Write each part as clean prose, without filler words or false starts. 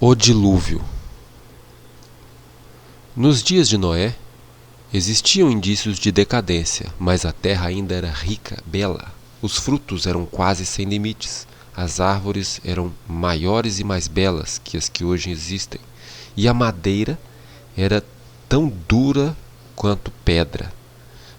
O dilúvio. Nos dias de Noé, existiam indícios de decadência, mas a terra ainda era rica, bela. Os frutos eram quase sem limites. As árvores eram maiores e mais belas que as que hoje existem. E a madeira era tão dura quanto pedra.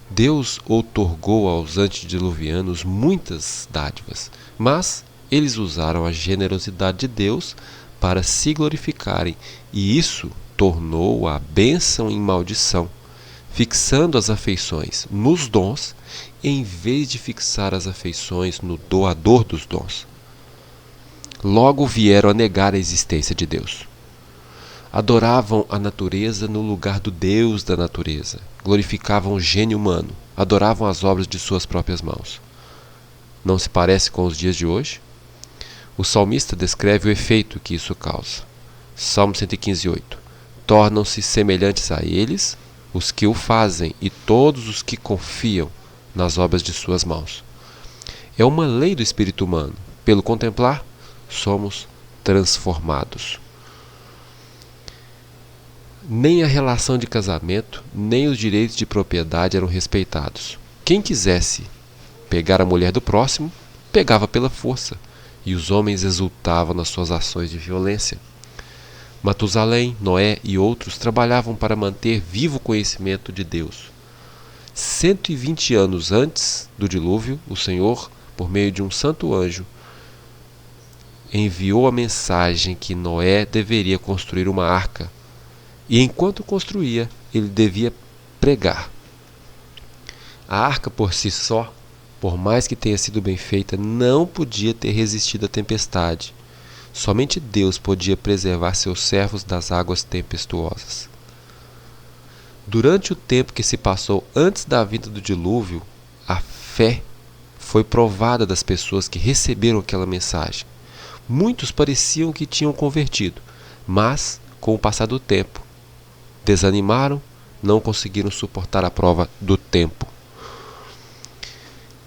Deus outorgou aos antediluvianos muitas dádivas, mas eles usaram a generosidade de Deus para se glorificarem, e isso tornou a bênção em maldição, fixando as afeições nos dons, em vez de fixar as afeições no doador dos dons. Logo vieram a negar a existência de Deus. Adoravam a natureza no lugar do Deus da natureza, glorificavam o gênio humano, adoravam as obras de suas próprias mãos. Não se parece com os dias de hoje? O salmista descreve o efeito que isso causa. Salmo 115:8. Tornam-se semelhantes a eles os que o fazem e todos os que confiam nas obras de suas mãos. É uma lei do espírito humano. Pelo contemplar, somos transformados. Nem a relação de casamento, nem os direitos de propriedade eram respeitados. Quem quisesse pegar a mulher do próximo, pegava pela força, e os homens exultavam nas suas ações de violência. Matusalém, Noé e outros trabalhavam para manter vivo o conhecimento de Deus. 120 anos antes do dilúvio, o Senhor, por meio de um santo anjo, enviou a mensagem que Noé deveria construir uma arca, e enquanto construía, ele devia pregar. A arca por si só, por mais que tenha sido bem feita, não podia ter resistido à tempestade. Somente Deus podia preservar seus servos das águas tempestuosas. Durante o tempo que se passou antes da vinda do dilúvio, a fé foi provada das pessoas que receberam aquela mensagem. Muitos pareciam que tinham convertido, mas, com o passar do tempo, desanimaram, não conseguiram suportar a prova do tempo.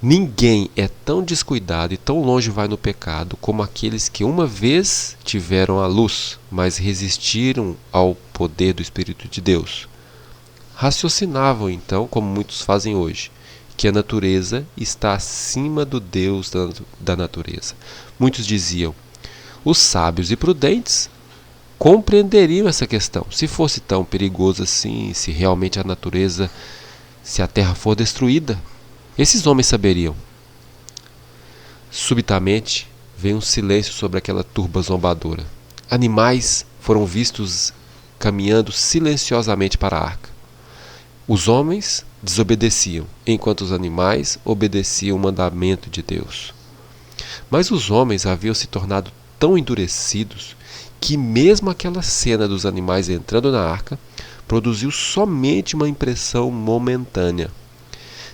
Ninguém é tão descuidado e tão longe vai no pecado como aqueles que uma vez tiveram a luz, mas resistiram ao poder do Espírito de Deus. Raciocinavam então, como muitos fazem hoje, que a natureza está acima do Deus da natureza. Muitos diziam: os sábios e prudentes compreenderiam essa questão. Se fosse tão perigoso assim, se realmente a natureza, se a terra for destruída, esses homens saberiam. Subitamente veio um silêncio sobre aquela turba zombadora. Animais foram vistos caminhando silenciosamente para a arca. Os homens desobedeciam, enquanto os animais obedeciam o mandamento de Deus. Mas os homens haviam se tornado tão endurecidos que mesmo aquela cena dos animais entrando na arca produziu somente uma impressão momentânea.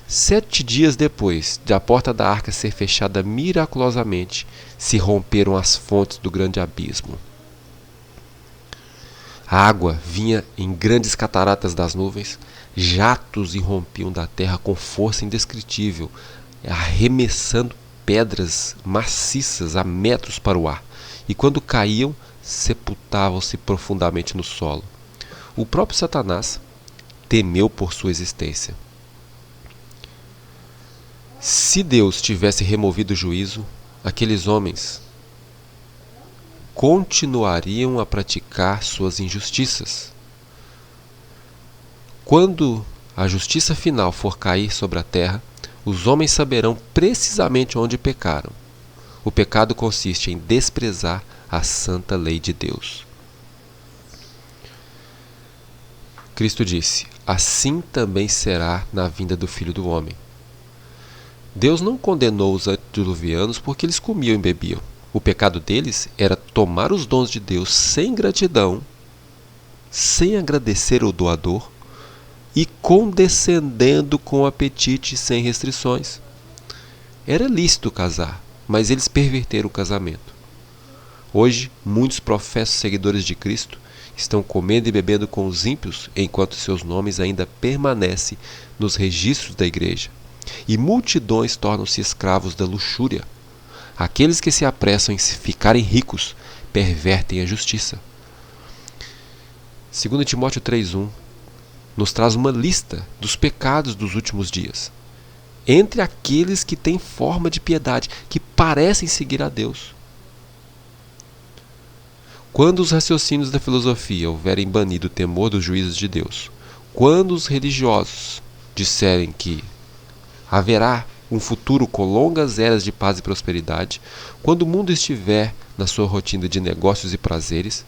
7 dias depois de a porta da arca ser fechada miraculosamente, se romperam as fontes do grande abismo. A água vinha em grandes cataratas das nuvens, jatos irrompiam da terra com força indescritível, arremessando pedras maciças a metros para o ar, e quando caíam, sepultavam-se profundamente no solo. O próprio Satanás temeu por sua existência. Se Deus tivesse removido o juízo, aqueles homens continuariam a praticar suas injustiças. Quando a justiça final for cair sobre a terra, os homens saberão precisamente onde pecaram. O pecado consiste em desprezar a santa lei de Deus. Cristo disse: assim também será na vinda do Filho do Homem. Deus não condenou os antediluvianos porque eles comiam e bebiam. O pecado deles era tomar os dons de Deus sem gratidão, sem agradecer ao doador e condescendendo com apetite sem restrições. Era lícito casar, mas eles perverteram o casamento. Hoje, muitos professos seguidores de Cristo estão comendo e bebendo com os ímpios, enquanto seus nomes ainda permanecem nos registros da igreja. E multidões tornam-se escravos da luxúria. Aqueles que se apressam em ficarem ricos pervertem a justiça. 2 Timóteo 3,1 nos traz uma lista dos pecados dos últimos dias. Entre aqueles que têm forma de piedade, que parecem seguir a Deus. Quando os raciocínios da filosofia houverem banido o temor dos juízos de Deus, quando os religiosos disserem que haverá um futuro com longas eras de paz e prosperidade, quando o mundo estiver na sua rotina de negócios e prazeres,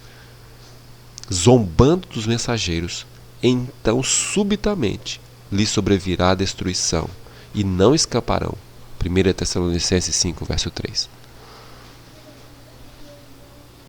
zombando dos mensageiros, então subitamente lhes sobrevirá a destruição, e não escaparão. 1 Tessalonicenses 5, verso 3.